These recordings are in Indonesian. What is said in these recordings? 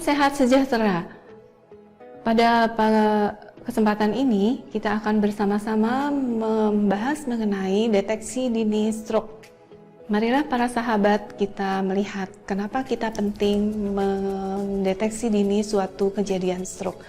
Salam sehat sejahtera. Pada kesempatan ini kita akan bersama-sama membahas mengenai deteksi dini stroke. Marilah para sahabat kita melihat kenapa kita penting mendeteksi dini suatu kejadian stroke.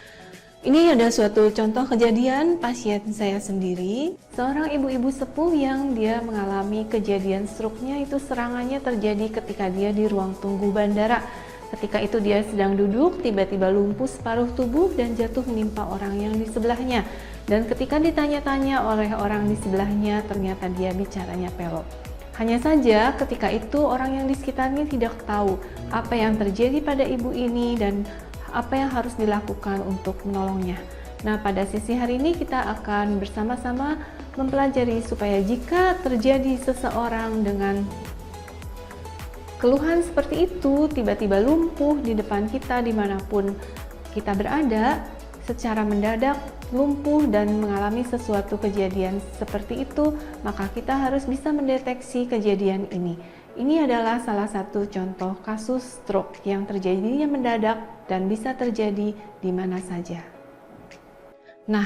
Ini ada suatu contoh kejadian pasien saya sendiri, seorang ibu-ibu sepuh yang dia mengalami kejadian stroke-nya itu serangannya terjadi ketika dia di ruang tunggu bandara. Ketika itu dia sedang duduk, tiba-tiba lumpuh separuh tubuh dan jatuh menimpa orang yang di sebelahnya. Dan ketika ditanya-tanya oleh orang di sebelahnya, ternyata dia bicaranya pelok. Hanya saja ketika itu orang yang di sekitarnya tidak tahu apa yang terjadi pada ibu ini dan apa yang harus dilakukan untuk menolongnya. Nah, pada sesi hari ini kita akan bersama-sama mempelajari supaya jika terjadi seseorang dengan keluhan seperti itu, tiba-tiba lumpuh di depan kita dimanapun kita berada, secara mendadak lumpuh dan mengalami sesuatu kejadian seperti itu, maka kita harus bisa mendeteksi kejadian ini. Ini adalah salah satu contoh kasus stroke yang terjadinya mendadak dan bisa terjadi di mana saja. Nah,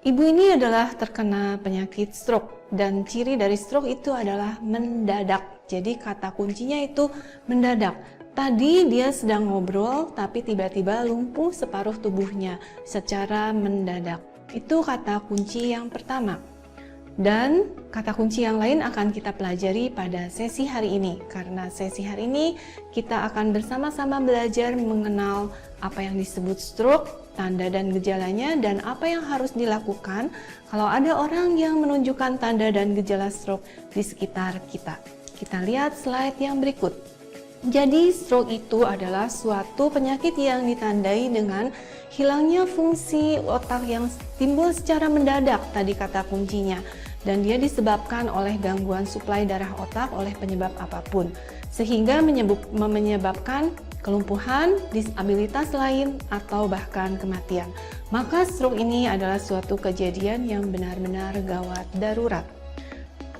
ibu ini adalah terkena penyakit stroke dan ciri dari stroke itu adalah mendadak. Jadi kata kuncinya itu mendadak. Tadi dia sedang ngobrol tapi tiba-tiba lumpuh separuh tubuhnya secara mendadak. Itu kata kunci yang pertama. Dan kata kunci yang lain akan kita pelajari pada sesi hari ini. Karena sesi hari ini kita akan bersama-sama belajar mengenal apa yang disebut stroke, tanda dan gejalanya, dan apa yang harus dilakukan kalau ada orang yang menunjukkan tanda dan gejala stroke di sekitar kita. Kita lihat slide yang berikut. Jadi stroke itu adalah suatu penyakit yang ditandai dengan hilangnya fungsi otak yang timbul secara mendadak, tadi kata kuncinya. Dan dia disebabkan oleh gangguan suplai darah otak oleh penyebab apapun. Sehingga menyebabkan kelumpuhan, disabilitas lain, atau bahkan kematian. Maka stroke ini adalah suatu kejadian yang benar-benar gawat darurat.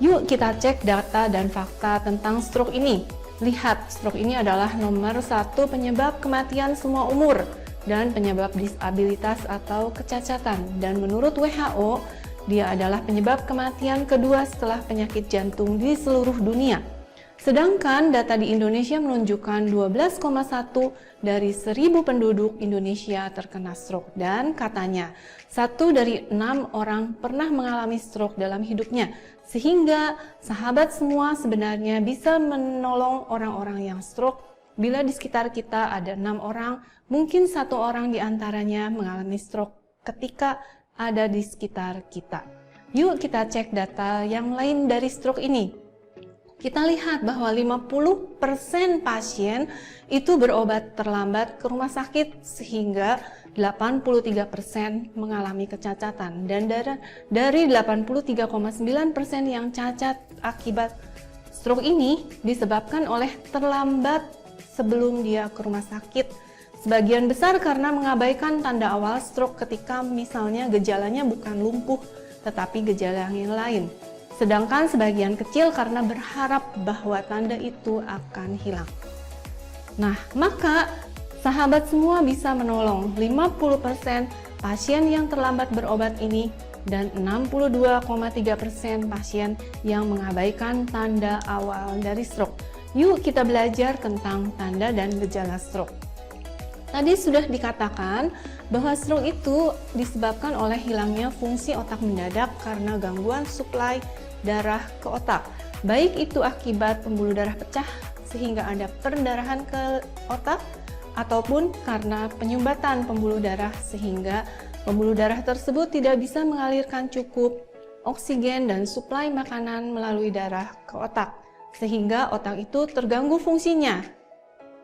Yuk kita cek data dan fakta tentang stroke ini. Lihat, stroke ini adalah nomor 1 penyebab kematian semua umur dan penyebab disabilitas atau kecacatan. Dan menurut WHO, dia adalah penyebab kematian kedua setelah penyakit jantung di seluruh dunia. Sedangkan data di Indonesia menunjukkan 12,1 dari 1000 penduduk Indonesia terkena stroke. Dan katanya, 1 dari 6 orang pernah mengalami stroke dalam hidupnya. Sehingga sahabat semua sebenarnya bisa menolong orang-orang yang stroke. Bila di sekitar kita ada 6 orang, mungkin 1 orang di antaranya mengalami stroke ketika ada di sekitar kita. Yuk kita cek data yang lain dari stroke ini. Kita lihat bahwa 50% pasien itu berobat terlambat ke rumah sakit sehingga 83% mengalami kecacatan. Dan dari 83,9% yang cacat akibat stroke ini disebabkan oleh terlambat sebelum dia ke rumah sakit. Sebagian besar karena mengabaikan tanda awal stroke ketika misalnya gejalanya bukan lumpuh tetapi gejala yang lain. Sedangkan sebagian kecil karena berharap bahwa tanda itu akan hilang. Nah, maka sahabat semua bisa menolong 50% pasien yang terlambat berobat ini dan 62,3% pasien yang mengabaikan tanda awal dari stroke. Yuk kita belajar tentang tanda dan gejala stroke. Tadi sudah dikatakan bahwa stroke itu disebabkan oleh hilangnya fungsi otak mendadak karena gangguan suplai darah ke otak. Baik itu akibat pembuluh darah pecah sehingga ada perdarahan ke otak ataupun karena penyumbatan pembuluh darah sehingga pembuluh darah tersebut tidak bisa mengalirkan cukup oksigen dan suplai makanan melalui darah ke otak sehingga otak itu terganggu fungsinya.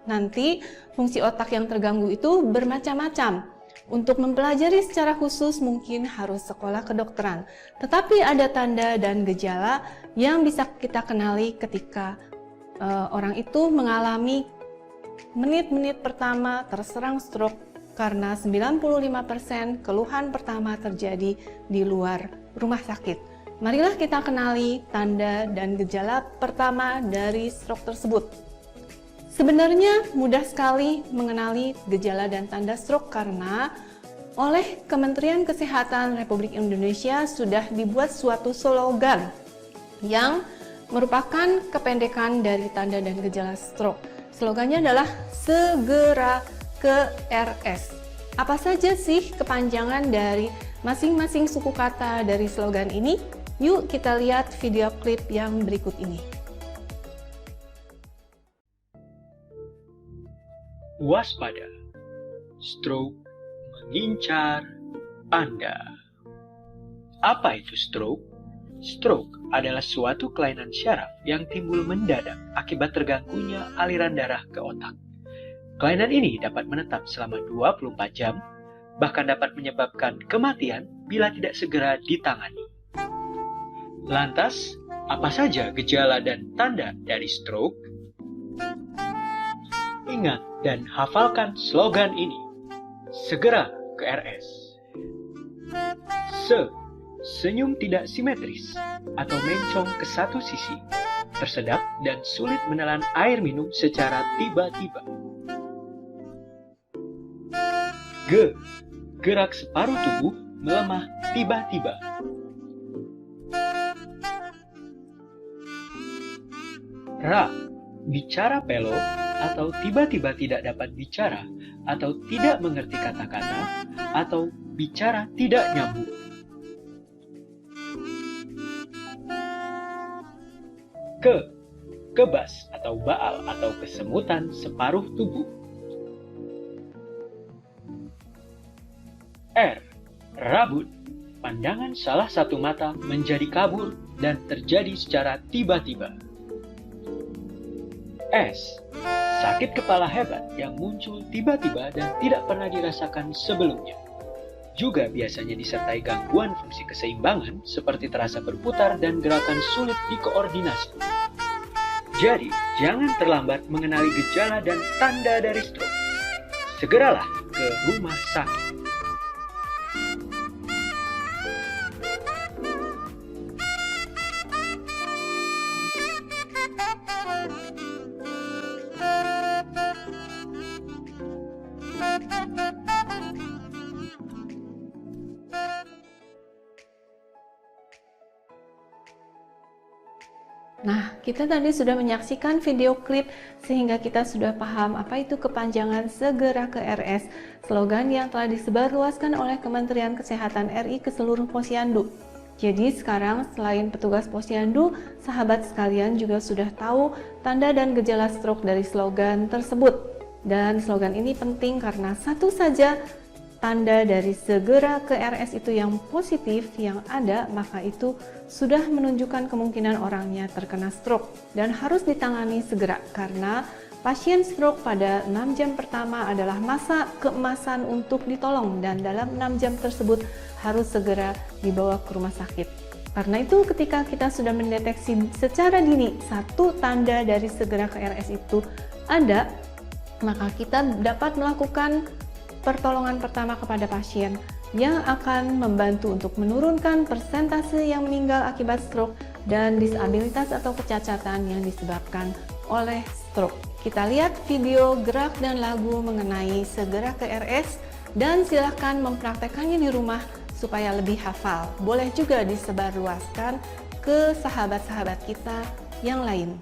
Nanti fungsi otak yang terganggu itu bermacam-macam. Untuk mempelajari secara khusus mungkin harus sekolah kedokteran. Tetapi ada tanda dan gejala yang bisa kita kenali ketika orang itu mengalami menit-menit pertama terserang stroke karena 95% keluhan pertama terjadi di luar rumah sakit. Marilah kita kenali tanda dan gejala pertama dari stroke tersebut. Sebenarnya mudah sekali mengenali gejala dan tanda stroke karena oleh Kementerian Kesehatan Republik Indonesia sudah dibuat suatu slogan yang merupakan kependekan dari tanda dan gejala stroke. Slogannya adalah segera ke RS. Apa saja sih kepanjangan dari masing-masing suku kata dari slogan ini? Yuk kita lihat video klip yang berikut ini. Waspada, stroke mengincar Anda. Apa itu stroke? Stroke adalah suatu kelainan syaraf yang timbul mendadak akibat terganggunya aliran darah ke otak. Kelainan ini dapat menetap selama 24 jam, bahkan dapat menyebabkan kematian bila tidak segera ditangani. Lantas, apa saja gejala dan tanda dari stroke? Ingat dan hafalkan slogan ini. Segera ke RS. Senyum tidak simetris atau mencong ke satu sisi, tersedak dan sulit menelan air minum secara tiba-tiba. Gerak separuh tubuh melemah tiba-tiba. Bicara pelo atau tiba-tiba tidak dapat bicara atau tidak mengerti kata-kata atau bicara tidak nyambung. Kebas atau baal atau kesemutan separuh tubuh. Rabun, pandangan salah satu mata menjadi kabur dan terjadi secara tiba-tiba. Sakit kepala hebat yang muncul tiba-tiba dan tidak pernah dirasakan sebelumnya. Juga biasanya disertai gangguan fungsi keseimbangan seperti terasa berputar dan gerakan sulit dikoordinasi. Jadi, jangan terlambat mengenali gejala dan tanda dari stroke. Segeralah ke rumah sakit. Nah, kita tadi sudah menyaksikan video klip sehingga kita sudah paham apa itu kepanjangan segera ke RS, slogan yang telah disebarluaskan oleh Kementerian Kesehatan RI ke seluruh posyandu. Jadi sekarang selain petugas posyandu, sahabat sekalian juga sudah tahu tanda dan gejala stroke dari slogan tersebut. Dan slogan ini penting karena satu saja tanda dari segera ke RS itu yang positif yang ada, maka itu sudah menunjukkan kemungkinan orangnya terkena stroke dan harus ditangani segera karena pasien stroke pada 6 jam pertama adalah masa keemasan untuk ditolong dan dalam 6 jam tersebut harus segera dibawa ke rumah sakit. Karena itu ketika kita sudah mendeteksi secara dini satu tanda dari segera ke RS itu ada, maka kita dapat melakukan pertolongan pertama kepada pasien yang akan membantu untuk menurunkan persentase yang meninggal akibat stroke dan disabilitas atau kecacatan yang disebabkan oleh stroke. Kita lihat video gerak dan lagu mengenai segera ke RS dan silahkan mempraktekannya di rumah supaya lebih hafal. Boleh juga disebarluaskan ke sahabat-sahabat kita yang lain.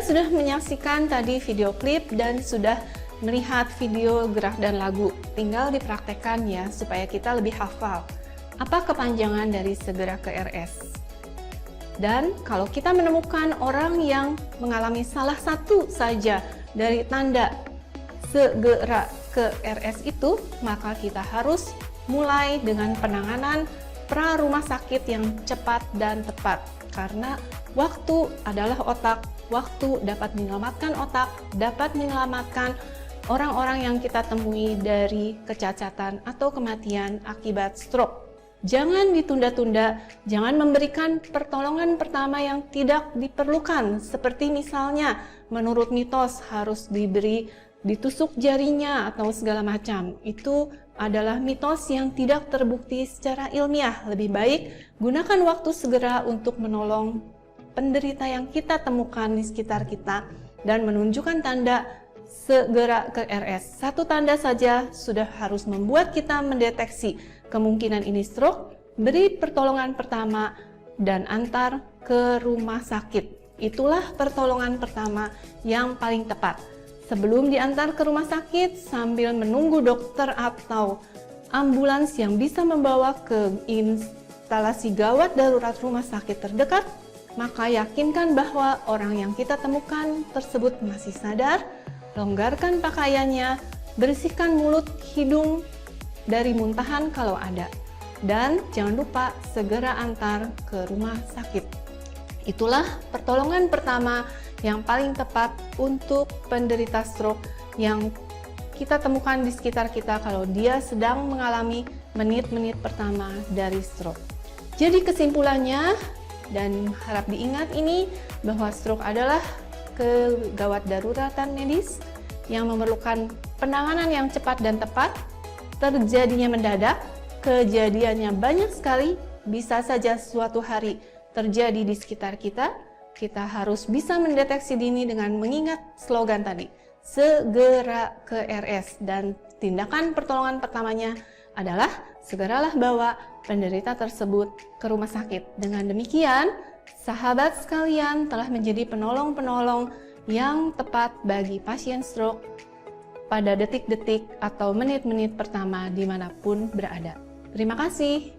sudah menyaksikan tadi video klip dan sudah melihat video gerak dan lagu. Tinggal dipraktekkan ya supaya kita lebih hafal. Apa kepanjangan dari segera ke RS? Dan kalau kita menemukan orang yang mengalami salah satu saja dari tanda segera ke RS itu, maka kita harus mulai dengan penanganan pra rumah sakit yang cepat dan tepat. Karena waktu adalah otak, waktu dapat menyelamatkan otak, dapat menyelamatkan orang-orang yang kita temui dari kecacatan atau kematian akibat stroke. Jangan ditunda-tunda, jangan memberikan pertolongan pertama yang tidak diperlukan, seperti misalnya menurut mitos harus ditusuk jarinya atau segala macam. Itu adalah mitos yang tidak terbukti secara ilmiah. Lebih baik gunakan waktu segera untuk menolong penderita yang kita temukan di sekitar kita dan menunjukkan tanda segera ke RS. Satu tanda saja sudah harus membuat kita mendeteksi kemungkinan ini stroke, beri pertolongan pertama, dan antar ke rumah sakit. Itulah pertolongan pertama yang paling tepat. Sebelum diantar ke rumah sakit, sambil menunggu dokter atau ambulans yang bisa membawa ke instalasi gawat darurat rumah sakit terdekat, maka yakinkan bahwa orang yang kita temukan tersebut masih sadar, longgarkan pakaiannya, bersihkan mulut, hidung, dari muntahan kalau ada. Dan jangan lupa segera antar ke rumah sakit. Itulah pertolongan pertama yang paling tepat untuk penderita stroke yang kita temukan di sekitar kita kalau dia sedang mengalami menit-menit pertama dari stroke. Jadi kesimpulannya, dan harap diingat ini, bahwa stroke adalah kegawat daruratan medis yang memerlukan penanganan yang cepat dan tepat. Terjadinya mendadak, kejadiannya banyak sekali, bisa saja suatu hari terjadi di sekitar kita. Kita harus bisa mendeteksi dini dengan mengingat slogan tadi, segera ke RS, dan tindakan pertolongan pertamanya adalah segeralah bawa penderita tersebut ke rumah sakit. Dengan demikian, sahabat sekalian telah menjadi penolong-penolong yang tepat bagi pasien stroke pada detik-detik atau menit-menit pertama dimanapun berada. Terima kasih.